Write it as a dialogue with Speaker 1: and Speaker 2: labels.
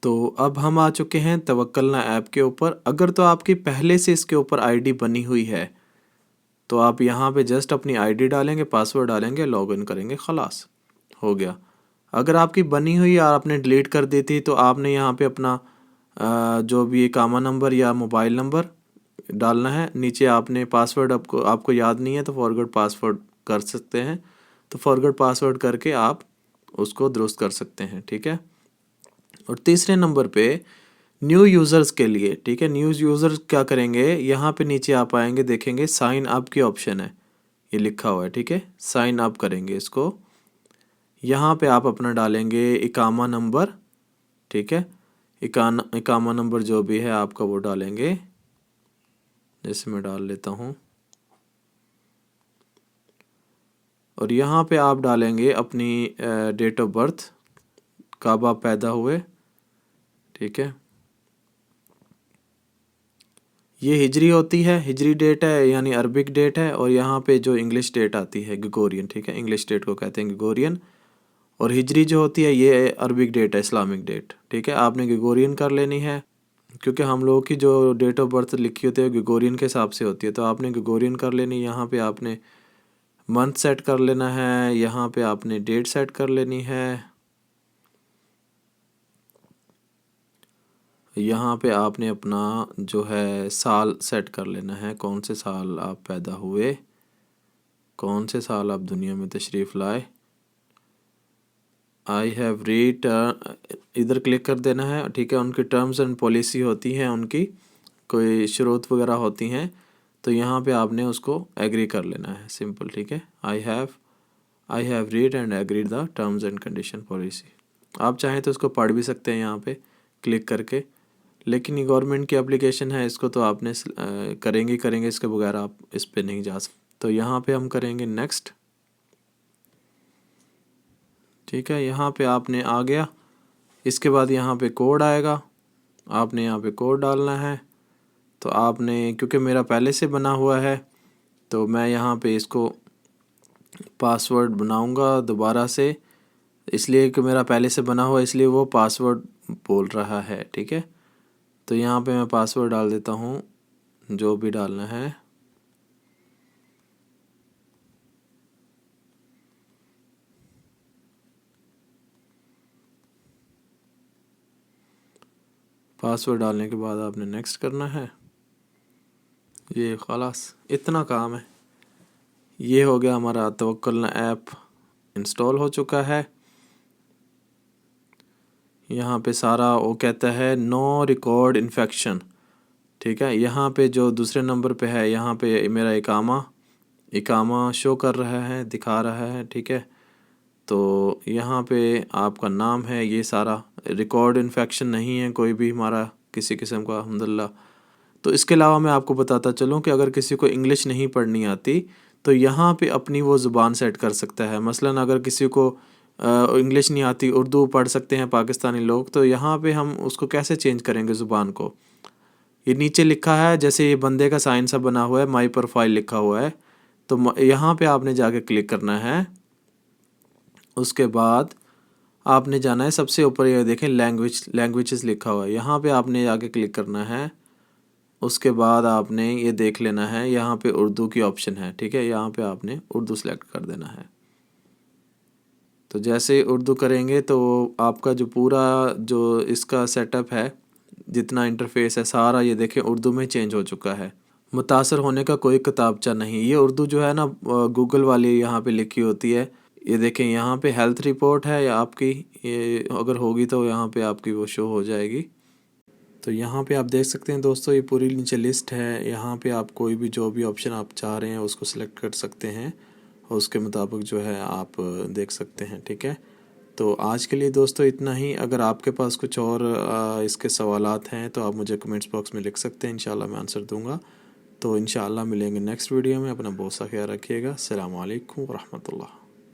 Speaker 1: तो अब हम आ चुके हैं तवक्कलना ऐप के ऊपर। अगर तो आपकी पहले से इसके ऊपर आईडी बनी हुई है तो आप यहाँ पे जस्ट अपनी आईडी डालेंगे, पासवर्ड डालेंगे, लॉगिन करेंगे, खलास हो गया। अगर आपकी बनी हुई और आपने डिलीट कर दी थी तो आपने यहाँ पे अपना जो भी इकामा नंबर या मोबाइल नंबर डालना है। नीचे आपने पासवर्ड आपको याद नहीं है तो फॉरगॉट पासवर्ड कर सकते हैं, तो फॉरगॉट पासवर्ड करके आप उसको दुरुस्त कर सकते हैं, ठीक है। और तीसरे नंबर पे न्यू यूज़र्स के लिए, ठीक है, न्यू यूज़र्स क्या करेंगे, यहाँ पे नीचे आप आएंगे, देखेंगे साइन अप की ऑप्शन है, ये लिखा हुआ है, ठीक है। साइन अप करेंगे इसको, यहाँ पे आप अपना डालेंगे इकामा नंबर, ठीक है। इकामा नंबर जो भी है आपका वो डालेंगे, जैसे मैं डाल लेता हूँ। और यहाँ पे आप डालेंगे अपनी डेट ऑफ बर्थ, कब आप पैदा हुए, ठीक है। ये हिजरी होती है, हिजरी डेट है यानी अरबिक डेट है, और यहाँ पे जो इंग्लिश डेट आती है ग्रेगोरियन, ठीक है, इंग्लिश डेट को कहते हैं ग्रेगोरियन। और हिजरी जो होती है ये अरबिक डेट है, इस्लामिक डेट, ठीक है। आपने ग्रेगोरियन कर लेनी है, क्योंकि हम लोगों की जो डेट ऑफ बर्थ लिखी होती है ग्रेगोरियन के हिसाब से होती है, तो आपने ग्रेगोरियन कर लेनी। यहाँ पे आपने मंथ सेट कर लेना है, यहाँ पे आपने डेट सेट कर लेनी है, यहाँ पे आपने अपना जो है साल सेट कर लेना है, कौन से साल आप पैदा हुए, कौन से साल आप दुनिया में तशरीफ़ लाए। आई हैव रीड इधर क्लिक कर देना है, ठीक है। उनकी टर्म्स एंड पॉलिसी होती हैं, उनकी कोई शरूत वगैरह होती हैं, तो यहाँ पे आपने उसको एग्री कर लेना है, सिंपल, ठीक है। I have read and agreed the terms and condition policy. आप चाहें तो उसको पढ़ भी सकते हैं यहाँ पे क्लिक करके, लेकिन ये गवर्नमेंट की एप्लीकेशन है, इसको तो आपने करेंगे, इसके बगैर आप इस पे नहीं जा सकते। तो यहाँ पे हम करेंगे नेक्स्ट, ठीक है। यहाँ पे आपने आ गया, इसके बाद यहाँ पे कोड आएगा, आपने यहाँ पे कोड डालना है। तो आपने, क्योंकि मेरा पहले से बना हुआ है तो मैं यहाँ पे इसको पासवर्ड बनाऊँगा दोबारा से, इसलिए कि मेरा पहले से बना हुआ, इसलिए वो पासवर्ड बोल रहा है, ठीक है। तो यहाँ पे मैं पासवर्ड डाल देता हूँ जो भी डालना है। पासवर्ड डालने के बाद आपने नेक्स्ट करना है, ये खलास इतना काम है। ये हो गया, हमारा तवक्कलना ऐप इंस्टॉल हो चुका है। यहाँ पे सारा वो कहता है नो रिकॉर्ड इन्फेक्शन, ठीक है। यहाँ पे जो दूसरे नंबर पे है, यहाँ पे मेरा इकामा शो कर रहा है, दिखा रहा है, ठीक है। तो यहाँ पे आपका नाम है, ये सारा रिकॉर्ड इन्फेक्शन नहीं है कोई भी हमारा किसी किस्म का, अल्हम्दुलिल्लाह। तो इसके अलावा मैं आपको बताता चलूँ कि अगर किसी को इंग्लिश नहीं पढ़नी आती तो यहाँ पे अपनी वो ज़ुबान सेट कर सकता है। मसलन अगर किसी को इंग्लिश नहीं आती, उर्दू पढ़ सकते हैं पाकिस्तानी लोग, तो यहाँ पे हम उसको कैसे चेंज करेंगे ज़ुबान को। ये नीचे लिखा है, जैसे ये बंदे का साइन सा बना हुआ है, माई प्रोफाइल लिखा हुआ है, तो यहाँ पे आपने जाके क्लिक करना है। उसके बाद आपने जाना है सबसे ऊपर, ये देखें लैंग्वेजेस लिखा हुआ है, यहाँ पे आपने जाके क्लिक करना है। उसके बाद आपने ये देख लेना है, यहाँ पे उर्दू की ऑप्शन है, ठीक है, यहाँ पे आपने उर्दू सेलेक्ट कर देना है। तो जैसे उर्दू करेंगे तो आपका जो पूरा जो इसका सेटअप है, जितना इंटरफेस है सारा, ये देखें उर्दू में चेंज हो चुका है। मुतासर होने का कोई किताबचा नहीं, ये उर्दू जो है ना गूगल वाली यहाँ पे लिखी होती है। ये देखें यहाँ पे हेल्थ रिपोर्ट है या आपकी, ये अगर होगी तो यहाँ पे आपकी वो शो हो जाएगी। तो यहाँ पे आप देख सकते हैं दोस्तों, ये पूरी नीचे लिस्ट है, यहाँ पे आप कोई भी जो भी ऑप्शन आप चाह रहे हैं उसको सिलेक्ट कर सकते हैं और उसके मुताबिक जो है आप देख सकते हैं, ठीक है। तो आज के लिए दोस्तों इतना ही। अगर आपके पास कुछ और इसके सवालात हैं तो आप मुझे कमेंट्स बॉक्स में लिख सकते हैं, इंशाल्लाह मैं आंसर दूंगा। तो इंशाल्लाह मिलेंगे नेक्स्ट वीडियो में। अपना बहुत सा ख्याल रखिएगा। अस्सलामु अलैकुम व रहमतुल्लाह।